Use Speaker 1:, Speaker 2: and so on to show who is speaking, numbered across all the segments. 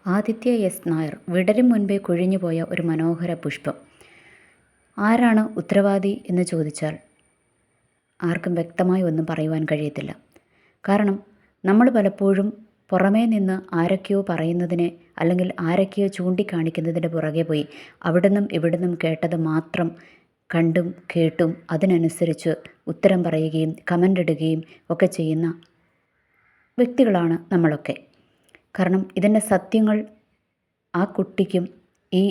Speaker 1: Aditya S Nair വിടരും മുൻപേ കൊഴിഞ്ഞുപോയ ഒരു മനോഹര പുഷ്പം. ആരാണ് ഉത്തരവാദി എന്ന് ചോദിച്ചാൽ ആർക്കും വ്യക്തമായി ഒന്നും പറയുവാൻ കഴിയത്തില്ല. കാരണം നമ്മൾ പലപ്പോഴും പുറമേ നിന്ന് ആരൊക്കെയോ പറയുന്നതിനെ അല്ലെങ്കിൽ ആരൊക്കെയോ ചൂണ്ടിക്കാണിക്കുന്നതിൻ്റെ പുറകെ പോയി അവിടുന്നും ഇവിടുന്നും കേട്ടത് മാത്രം കണ്ടും കേട്ടും അതിനനുസരിച്ച് ഉത്തരം പറയുകയും കമൻ്റ് ഇടുകയും ഒക്കെ ചെയ്യുന്ന വ്യക്തികളാണ് നമ്മളൊക്കെ. കാരണം ഇതിൻ്റെ സത്യങ്ങൾ ആ കുട്ടിക്കും ഈ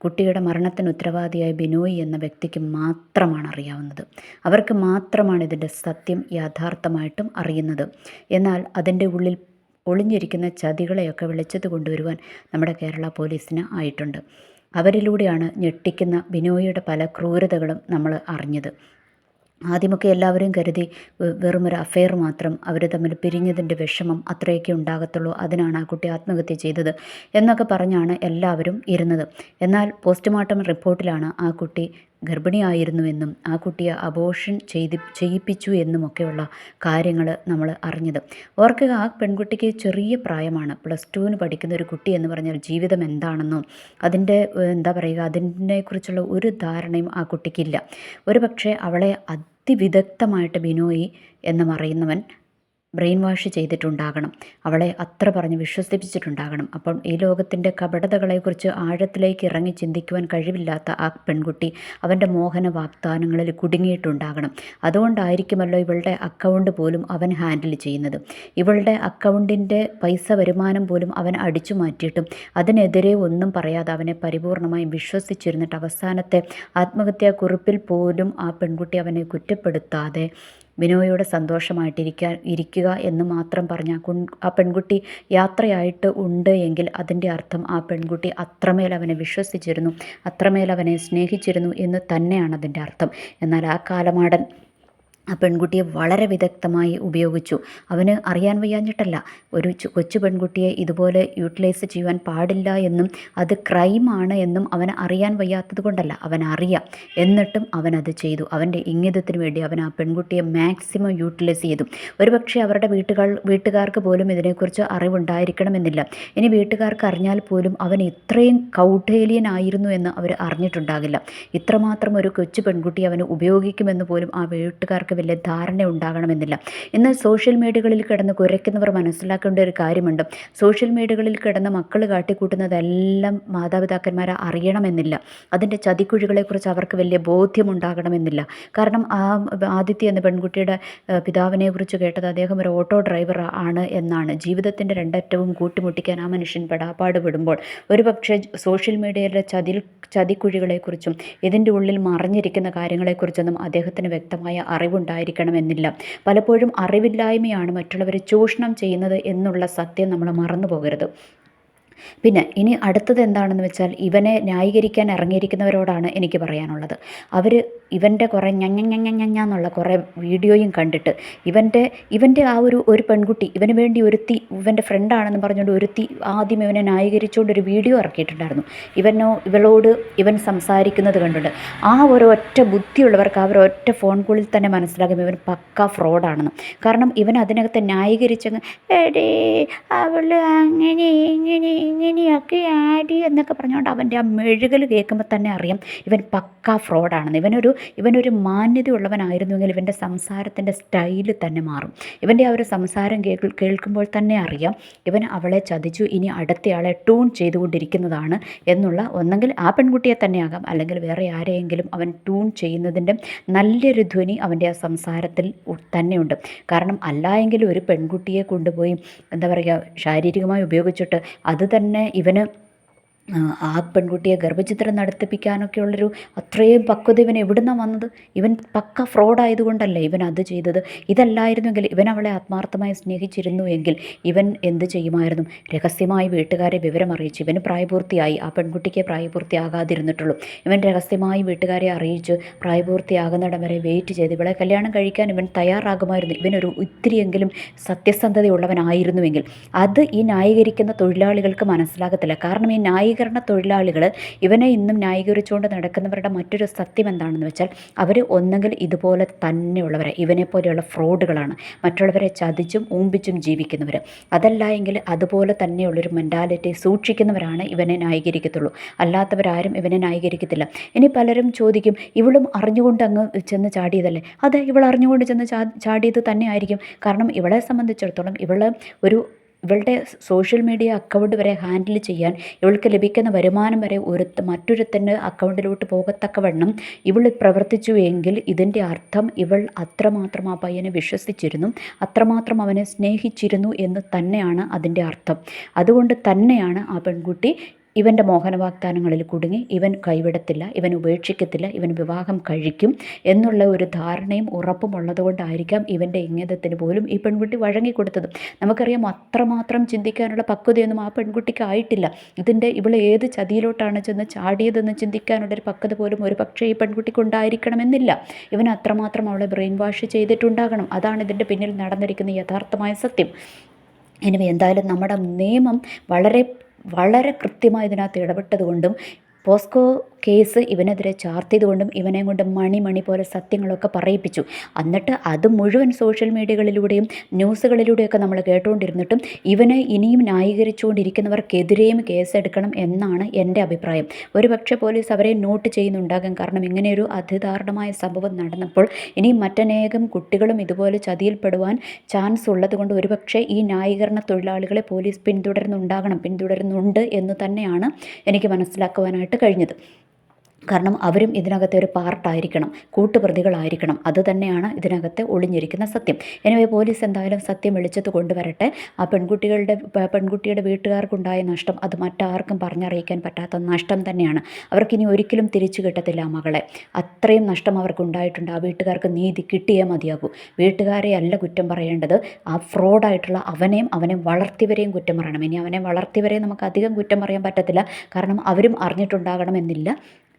Speaker 1: കുട്ടിയുടെ മരണത്തിന് ഉത്തരവാദിയായ ബിനോയ് എന്ന വ്യക്തിക്ക് മാത്രമാണ് അറിയാവുന്നത്. അവർക്ക് മാത്രമാണ് ഇതിൻ്റെ സത്യം യാഥാർത്ഥമായിട്ടും അറിയുന്നത്. എന്നാൽ അതിൻ്റെ ഉള്ളിൽ ഒളിഞ്ഞിരിക്കുന്ന ചതികളെയൊക്കെ വെളിച്ചത്ത് കൊണ്ടുവരുവാൻ നമ്മുടെ കേരള പോലീസിന് ആയിട്ടുണ്ട്. അവരിലൂടെയാണ് ഞെട്ടിക്കുന്ന ബിനോയിയുടെ പല ക്രൂരതകളും നമ്മൾ അറിഞ്ഞത്. ആദ്യമൊക്കെ എല്ലാവരും കരുതി വെറുമൊരു അഫെയർ മാത്രം, അവർ തമ്മിൽ പിരിഞ്ഞതിൻ്റെ വിഷമം അത്രയൊക്കെ ഉണ്ടാകത്തുള്ളൂ, അതിനാണ് ആ കുട്ടി ആത്മഹത്യ ചെയ്തത് എന്നൊക്കെ പറഞ്ഞാണ് എല്ലാവരും ഇരുന്നത്. എന്നാൽ പോസ്റ്റ്മോർട്ടം റിപ്പോർട്ടിലാണ് ആ കുട്ടി ഗർഭിണിയായിരുന്നുവെന്നും ആ കുട്ടിയെ അബോർഷൻ ചെയ്യിപ്പിച്ചു എന്നുമൊക്കെയുള്ള കാര്യങ്ങൾ നമ്മൾ അറിഞ്ഞത്. ഓർക്കുക, ആ പെൺകുട്ടിക്ക് ചെറിയ പ്രായമാണ്, +2 പഠിക്കുന്ന ഒരു കുട്ടി എന്ന് പറഞ്ഞാൽ ജീവിതം എന്താണെന്നോ അതിൻ്റെ അതിനെക്കുറിച്ചുള്ള ഒരു ധാരണയും ആ കുട്ടിക്കില്ല. ഒരു പക്ഷേ അവളെ അതിവിദഗ്ധമായിട്ട് ബിനോയ് എന്ന് പറയുന്നവൻ ബ്രെയിൻ വാഷ് ചെയ്തിട്ടുണ്ടാകണം, അവളെ അത്ര പറഞ്ഞ് വിശ്വസിപ്പിച്ചിട്ടുണ്ടാകണം. അപ്പം ഈ ലോകത്തിൻ്റെ കപടതകളെക്കുറിച്ച് ആഴത്തിലേക്ക് ഇറങ്ങി ചിന്തിക്കുവാൻ കഴിവില്ലാത്ത ആ പെൺകുട്ടി അവൻ്റെ മോഹന വാഗ്ദാനങ്ങളിൽ കുടുങ്ങിയിട്ടുണ്ടാകണം. അതുകൊണ്ടായിരിക്കുമല്ലോ ഇവളുടെ അക്കൗണ്ട് പോലും അവൻ ഹാൻഡിൽ ചെയ്യുന്നത്. ഇവളുടെ അക്കൗണ്ടിൻ്റെ പൈസ വരുമാനം പോലും അവൻ അടിച്ചു മാറ്റിയിട്ടും അതിനെതിരെ ഒന്നും പറയാതെ അവനെ പരിപൂർണമായും വിശ്വസിച്ചിരുന്നിട്ട് അവസാനത്തെ ആത്മഹത്യാക്കുറിപ്പിൽ പോലും ആ പെൺകുട്ടി അവനെ കുറ്റപ്പെടുത്താതെ ബിനോയോട് സന്തോഷമായിട്ടിരിക്കുക എന്ന് മാത്രം പറഞ്ഞ ആ പെൺകുട്ടി യാത്രയായിട്ട് ഉണ്ട് എങ്കിൽ അതിൻ്റെ അർത്ഥം ആ പെൺകുട്ടി അത്രമേൽ അവനെ വിശ്വസിച്ചിരുന്നു, അത്രമേൽ അവനെ സ്നേഹിച്ചിരുന്നു എന്ന് തന്നെയാണ് അതിൻ്റെ അർത്ഥം. എന്നാൽ ആ കാലമാടൻ ആ പെൺകുട്ടിയെ വളരെ വിദഗ്ധമായി ഉപയോഗിച്ചു. അവന് അറിയാൻ വയ്യാഞ്ഞിട്ടല്ല, ഒരു കൊച്ചു പെൺകുട്ടിയെ ഇതുപോലെ യൂട്ടിലൈസ് ചെയ്യുവാൻ പാടില്ല എന്നും അത് ക്രൈമാണ് എന്നും അവന് അറിയാൻ വയ്യാത്തത് കൊണ്ടല്ല, അവൻ അറിയാം. എന്നിട്ടും അവനത് ചെയ്തു. അവൻ്റെ ഇംഗിതത്തിന് വേണ്ടി അവൻ ആ പെൺകുട്ടിയെ മാക്സിമം യൂട്ടിലൈസ് ചെയ്തു. ഒരുപക്ഷെ അവരുടെ വീട്ടുകാർക്ക് പോലും ഇതിനെക്കുറിച്ച് അറിവുണ്ടായിരിക്കണമെന്നില്ല. ഇനി വീട്ടുകാർക്ക് അറിഞ്ഞാൽ പോലും അവൻ ഇത്രയും കൗഢേലിയനായിരുന്നു എന്ന് അവർ അറിഞ്ഞിട്ടുണ്ടാകില്ല. ഇത്രമാത്രം ഒരു കൊച്ചു പെൺകുട്ടി അവന് ഉപയോഗിക്കുമെന്ന് പോലും ആ വീട്ടുകാർക്ക് വലിയ ധാരണ ഉണ്ടാകണമെന്നില്ല. ഇന്ന് സോഷ്യൽ മീഡിയകളിൽ കിടന്ന് കുരയ്ക്കുന്നവർ മനസ്സിലാക്കേണ്ട ഒരു കാര്യമുണ്ട്. സോഷ്യൽ മീഡിയകളിൽ കിടന്ന് മക്കൾ കാട്ടിക്കൂട്ടുന്നതെല്ലാം മാതാപിതാക്കന്മാരെ അറിയണമെന്നില്ല. അതിൻ്റെ ചതിക്കുഴികളെക്കുറിച്ച് അവർക്ക് വലിയ ബോധ്യമുണ്ടാകണമെന്നില്ല. കാരണം ആ ആദിത്യ എന്ന പെൺകുട്ടിയുടെ പിതാവിനെ കുറിച്ച് കേട്ടത് അദ്ദേഹം ഒരു ഓട്ടോ ഡ്രൈവർ ആണ് എന്നാണ്. ജീവിതത്തിൻ്റെ രണ്ടറ്റവും കൂട്ടിമുട്ടിക്കാൻ ആ മനുഷ്യൻ പെടാപ്പാട് പെടുമ്പോൾ ഒരുപക്ഷെ സോഷ്യൽ മീഡിയയിലെ ചതിക്കുഴികളെക്കുറിച്ചും ഇതിൻ്റെ ഉള്ളിൽ മറിഞ്ഞിരിക്കുന്ന കാര്യങ്ങളെക്കുറിച്ചൊന്നും അദ്ദേഹത്തിന് വ്യക്തമായ അറിവുണ്ടായിരിക്കണമെന്നില്ല. പലപ്പോഴും അറിവില്ലായ്മയാണ് മറ്റുള്ളവരെ ചൂഷണം ചെയ്യുന്നത് എന്നുള്ള സത്യം നമ്മൾ മറന്നു പോകരുത്. പിന്നെ ഇനി അടുത്തത് എന്താണെന്ന് വെച്ചാൽ, ഇവനെ ന്യായീകരിക്കാൻ ഇറങ്ങിയിരിക്കുന്നവരോടാണ് എനിക്ക് പറയാനുള്ളത്. അവർ ഇവൻ്റെ കുറേ ഞഞ്ഞ കുറേ വീഡിയോയും കണ്ടിട്ട് ഇവൻ്റെ ആ ഒരു പെൺകുട്ടി ഇവന് വേണ്ടി ഒരുത്തി, ഇവൻ്റെ ഫ്രണ്ടാണെന്ന് പറഞ്ഞുകൊണ്ട് ഒരുത്തി ആദ്യം ഇവനെ ന്യായീകരിച്ചുകൊണ്ട് ഒരു വീഡിയോ ഇറക്കിയിട്ടുണ്ടായിരുന്നു. ഇവളോട് ഇവൻ സംസാരിക്കുന്നത് കണ്ടിട്ട് ആ ഒരൊറ്റ ബുദ്ധിയുള്ളവർക്ക് ആ ഒരൊറ്റ ഫോൺ കോളിൽ തന്നെ മനസ്സിലാകും ഇവൻ പക്ക ഫ്രോഡാണെന്ന്. കാരണം ഇവൻ അതിനകത്ത് ന്യായീകരിച്ചങ്ങ് എടേ അവൾ അങ്ങനെ ഇങ്ങനെയൊക്കെ ആടി എന്നൊക്കെ പറഞ്ഞുകൊണ്ട് അവൻ്റെ ആ മെഴുകൽ കേൾക്കുമ്പോൾ തന്നെ അറിയാം ഇവൻ പക്ക ഫ്രോഡാണെന്ന്. ഇവനൊരു മാന്യതയുള്ളവനായിരുന്നുവെങ്കിൽ ഇവൻ്റെ സംസാരത്തിൻ്റെ സ്റ്റൈല് തന്നെ മാറും. ഇവൻ്റെ ആ ഒരു സംസാരം കേൾക്കുമ്പോൾ തന്നെ അറിയാം ഇവൻ അവളെ ചതിച്ചു, ഇനി അടുത്തയാളെ ട്യൂൺ ചെയ്തുകൊണ്ടിരിക്കുന്നതാണ് എന്നുള്ള, ഒന്നെങ്കിൽ ആ പെൺകുട്ടിയെ തന്നെയാകാം അല്ലെങ്കിൽ വേറെ ആരെയെങ്കിലും അവൻ ട്യൂൺ ചെയ്യുന്നതിൻ്റെ നല്ലൊരു ധ്വനി അവൻ്റെ ആ സംസാരത്തിൽ തന്നെയുണ്ട്. കാരണം അല്ലായെങ്കിലും ഒരു പെൺകുട്ടിയെ കൊണ്ടുപോയി ശാരീരികമായി ഉപയോഗിച്ചിട്ട് അത് തന്നെ ഇവന് ആ പെൺകുട്ടിയെ ഗർഭചിത്രം നടത്തിപ്പിക്കാനൊക്കെ ഉള്ളൊരു അത്രയും പക്വത ഇവൻ എവിടുന്നാണ് വന്നത്? ഇവൻ പക്ക ഫ്രോഡായതുകൊണ്ടല്ലേ ഇവൻ അത് ചെയ്തത്. ഇതല്ലായിരുന്നെങ്കിൽ ഇവൻ അവളെ ആത്മാർത്ഥമായി സ്നേഹിച്ചിരുന്നു എങ്കിൽ ഇവൻ എന്ത് ചെയ്യുമായിരുന്നു? രഹസ്യമായി വീട്ടുകാരെ വിവരം അറിയിച്ചു. ഇവന് പ്രായപൂർത്തിയായി, ആ പെൺകുട്ടിക്ക് പ്രായപൂർത്തിയാകാതിരുന്നിട്ടുള്ളൂ. ഇവൻ രഹസ്യമായി വീട്ടുകാരെ അറിയിച്ച് പ്രായപൂർത്തിയാകുന്നിടം വരെ വെയിറ്റ് ചെയ്ത് ഇവളെ കല്യാണം കഴിക്കാൻ ഇവൻ തയ്യാറാകുമായിരുന്നു. ഇവനൊരു ഇത്തിരിയെങ്കിലും സത്യസന്ധതയുള്ളവനായിരുന്നുവെങ്കിൽ. അത് ഈ ന്യായീകരിക്കുന്ന തൊഴിലാളികൾക്ക് മനസ്സിലാകത്തില്ല. കാരണം ഈ ന്യായീകരണ തൊഴിലാളികൾ ഇവനെ ഇന്നും ന്യായീകരിച്ചുകൊണ്ട് നടക്കുന്നവരുടെ മറ്റൊരു സത്യം എന്താണെന്ന് വെച്ചാൽ അവർ ഒന്നെങ്കിൽ ഇതുപോലെ തന്നെയുള്ളവരെ ഇവനെപ്പോലെയുള്ള ഫ്രോഡുകളാണ്, മറ്റുള്ളവരെ ചതിച്ചും ഊമ്പിച്ചും ജീവിക്കുന്നവർ. അതല്ല എങ്കിൽ അതുപോലെ തന്നെയുള്ളൊരു മെൻറ്റാലിറ്റി സൂക്ഷിക്കുന്നവരാണ് ഇവനെ ന്യായീകരിക്കത്തുള്ളൂ. അല്ലാത്തവരാരും ഇവനെ ന്യായീകരിക്കത്തില്ല. ഇനി പലരും ചോദിക്കും, ഇവളും അറിഞ്ഞുകൊണ്ട് അങ്ങ് ചെന്ന് ചാടിയതല്ലേ? അതെ, ഇവൾ അറിഞ്ഞുകൊണ്ട് ചെന്ന് ചാടിയത് തന്നെ ആയിരിക്കും. കാരണം ഇവളെ സംബന്ധിച്ചിടത്തോളം ഇവളുടെ സോഷ്യൽ മീഡിയ അക്കൗണ്ട് വരെ ഹാൻഡിൽ ചെയ്യാൻ, ഇവൾക്ക് ലഭിക്കുന്ന വരുമാനം വരെ മറ്റൊരുത്തൻ്റെ അക്കൗണ്ടിലോട്ട് പോകത്തക്കവണ്ണം ഇവൾ പ്രവർത്തിച്ചു എങ്കിൽ ഇതിൻ്റെ അർത്ഥം ഇവൾ അത്രമാത്രം ആ പയ്യനെ വിശ്വസിച്ചിരുന്നു, അത്രമാത്രം അവനെ സ്നേഹിച്ചിരുന്നു എന്ന് തന്നെയാണ് അതിൻ്റെ അർത്ഥം. അതുകൊണ്ട് തന്നെയാണ് ആ പെൺകുട്ടി ഇവൻ്റെ മോഹന വാഗ്ദാനങ്ങളിൽ കുടുങ്ങി ഇവൻ കൈവിടത്തില്ല, ഇവൻ ഉപേക്ഷിക്കത്തില്ല, ഇവൻ വിവാഹം കഴിക്കും എന്നുള്ള ഒരു ധാരണയും ഉറപ്പും ഉള്ളതുകൊണ്ടായിരിക്കാം ഇവൻ്റെ ഇംഗിതത്തിന് പോലും ഈ പെൺകുട്ടി വഴങ്ങിക്കൊടുത്തത്. നമുക്കറിയാം, അത്രമാത്രം ചിന്തിക്കാനുള്ള പക്വതയൊന്നും ആ പെൺകുട്ടിക്ക് ആയിട്ടില്ല. ഇവൾ ഏത് ചതിയിലോട്ടാണ് ചെന്ന് ചാടിയതെന്ന് ചിന്തിക്കാനുള്ളൊരു പക്വത പോലും ഒരു പക്ഷേ ഈ പെൺകുട്ടിക്ക് ഉണ്ടായിരിക്കണമെന്നില്ല. ഇവൻ അത്രമാത്രം അവളെ ബ്രെയിൻ വാഷ് ചെയ്തിട്ടുണ്ടാകണം. അതാണ് ഇതിൻ്റെ പിന്നിൽ നടന്നിരിക്കുന്ന യഥാർത്ഥമായ സത്യം. ഇനി എന്തായാലും നമ്മുടെ നിയമം വളരെ കൃത്യമായി ഇതിനകത്ത് ഇടപെട്ടതുകൊണ്ടും പോസ്കോ കേസ് ഇവനെതിരെ ചാർത്തിയതുകൊണ്ടും ഇവനെ കൊണ്ട് മണി പോലെ സത്യങ്ങളൊക്കെ പറയിപ്പിച്ചു. എന്നിട്ട് അത് മുഴുവൻ സോഷ്യൽ മീഡിയകളിലൂടെയും ന്യൂസുകളിലൂടെയൊക്കെ നമ്മൾ കേട്ടുകൊണ്ടിരുന്നിട്ടും ഇവനെ ഇനിയും ന്യായീകരിച്ചുകൊണ്ടിരിക്കുന്നവർക്കെതിരെയും കേസെടുക്കണം എന്നാണ് എൻ്റെ അഭിപ്രായം. ഒരുപക്ഷെ പോലീസ് അവരെ നോട്ട് ചെയ്യുന്നുണ്ടാകും. കാരണം ഇങ്ങനെയൊരു അതിദാരുണമായ സംഭവം നടന്നപ്പോൾ ഇനിയും മറ്റനേകം കുട്ടികളും ഇതുപോലെ ചതിയിൽപ്പെടുവാൻ ചാൻസ് ഉള്ളതുകൊണ്ട് ഒരുപക്ഷെ ഈ ന്യായീകരണ തൊഴിലാളികളെ പോലീസ് പിന്തുടരുന്നുണ്ട് എന്ന് തന്നെയാണ് എനിക്ക് മനസ്സിലാക്കുവാനായിട്ട് കഴിഞ്ഞത്. കാരണം അവരും ഇതിനകത്തെ ഒരു പാർട്ടായിരിക്കണം, കൂട്ടുപ്രതികളായിരിക്കണം. അതുതന്നെയാണ് ഇതിനകത്ത് ഒളിഞ്ഞിരിക്കുന്ന സത്യം. എനിവേ, പോലീസ് എന്തായാലും സത്യം വെളിച്ചത്ത് കൊണ്ടുവരട്ടെ. ആ പെൺകുട്ടിയുടെ വീട്ടുകാർക്കുണ്ടായ നഷ്ടം അത് മറ്റാർക്കും പറഞ്ഞറിയിക്കാൻ പറ്റാത്ത നഷ്ടം തന്നെയാണ്. അവർക്കിനി ഒരിക്കലും തിരിച്ചു കിട്ടത്തില്ല ആ മകളെ. അത്രയും നഷ്ടം അവർക്കുണ്ടായിട്ടുണ്ട്. ആ വീട്ടുകാർക്ക് നീതി കിട്ടിയേ മതിയാകൂ. വീട്ടുകാരെ അല്ല കുറ്റം പറയേണ്ടത്, ആ ഫ്രോഡായിട്ടുള്ള അവനെ വളർത്തിയവരെയും കുറ്റം പറയണം. ഇനി അവനെ വളർത്തിയവരെ നമുക്ക് അധികം കുറ്റം പറയാൻ പറ്റത്തില്ല. കാരണം അവരും അറിഞ്ഞിട്ടുണ്ടാകണമെന്നില്ല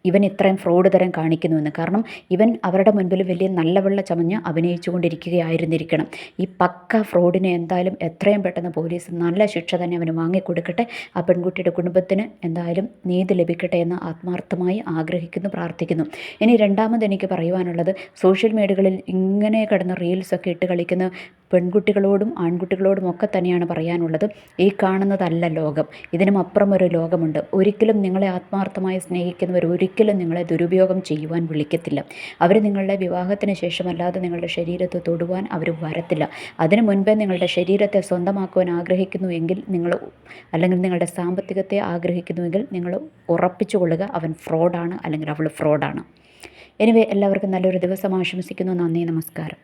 Speaker 1: ഇവൻ ഇത്രയും ഫ്രോഡ് തരം കാണിക്കുന്നുവെന്ന്. കാരണം ഇവൻ അവരുടെ മുൻപിൽ വലിയ നല്ല വെള്ള ചമഞ്ഞ് അഭിനയിച്ചു കൊണ്ടിരിക്കുകയായിരുന്നിരിക്കണം. ഈ പക്ക ഫ്രോഡിനെ എന്തായാലും എത്രയും പെട്ടെന്ന് പോലീസ് നല്ല ശിക്ഷ തന്നെ അവന് വാങ്ങിക്കൊടുക്കട്ടെ. ആ പെൺകുട്ടിയുടെ കുടുംബത്തിന് എന്തായാലും നീതി ലഭിക്കട്ടെ എന്ന് ആത്മാർത്ഥമായി ആഗ്രഹിക്കുന്നു, പ്രാർത്ഥിക്കുന്നു. ഇനി രണ്ടാമത് എനിക്ക് പറയുവാനുള്ളത്, സോഷ്യൽ മീഡിയകളിൽ ഇങ്ങനെ കിടന്ന് റീൽസൊക്കെ ഇട്ട് കളിക്കുന്ന പെൺകുട്ടികളോടും ആൺകുട്ടികളോടും ഒക്കെ തന്നെയാണ് പറയാനുള്ളത്. ഈ കാണുന്നതല്ല ലോകം, ഇതിനും അപ്പുറം ഒരു ലോകമുണ്ട്. ഒരിക്കലും നിങ്ങളെ ആത്മാർത്ഥമായി സ്നേഹിക്കുന്നവർ ഒരിക്കലും നിങ്ങളെ ദുരുപയോഗം ചെയ്യുവാൻ വിളിക്കത്തില്ല. അവർ നിങ്ങളുടെ വിവാഹത്തിന് ശേഷമല്ലാതെ നിങ്ങളുടെ ശരീരത്തെ തൊടുവാൻ അവർ വരത്തില്ല. അതിനു മുൻപേ നിങ്ങളുടെ ശരീരത്തെ സ്വന്തമാക്കുവാൻ ആഗ്രഹിക്കുന്നുവെങ്കിൽ അല്ലെങ്കിൽ നിങ്ങളുടെ സാമ്പത്തികത്തെ ആഗ്രഹിക്കുന്നുവെങ്കിൽ നിങ്ങൾ ഉറപ്പിച്ചു കൊള്ളുക, അവൻ ഫ്രോഡാണ് അല്ലെങ്കിൽ അവൾ ഫ്രോഡാണ്. എനിവേ, എല്ലാവർക്കും നല്ലൊരു ദിവസം ആശംസിക്കുന്നു. നന്ദി, നമസ്കാരം.